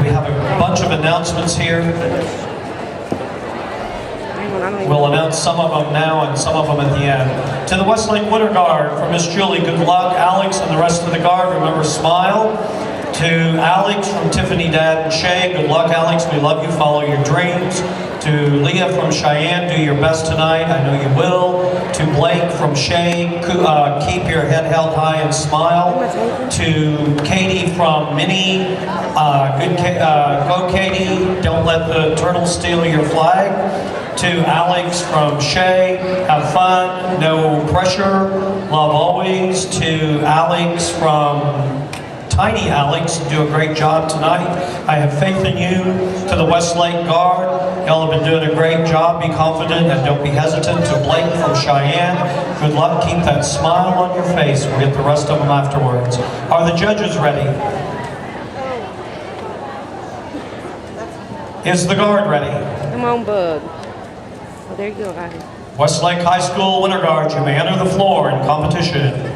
We have a bunch of announcements here. We'll announce some of them now and some of them at the end. To the Westlake Winterguard, for Miss Julie, good luck. Alex and the rest of the guard, remember, smile. To Alex from Tiffany, Dad, and Shay, good luck, Alex. We love you. Follow your dreams. To Leah from Cheyenne, do your best tonight. I know you will. To Blake from Shay, keep your head held high and smile. To Katie from Minnie, go Katie. Don't let the turtle steal your flag. To Alex from Shay, have fun, no pressure, love always. To Alex from Tiny Alex, do a great job tonight. I have faith in you. To the Westlake Guard, y'all have been doing a great job. Be confident and don't be hesitant. To Blake from Cheyenne, good luck. Keep that smile on your face. We'll get the rest of them afterwards. Are the judges ready? Is the guard ready? Come on, Bug. Oh, there you go, guys. Westlake High School Winterguard, you may enter the floor in competition.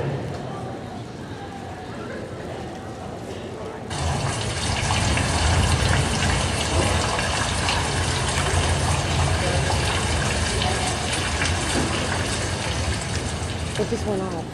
It just went off.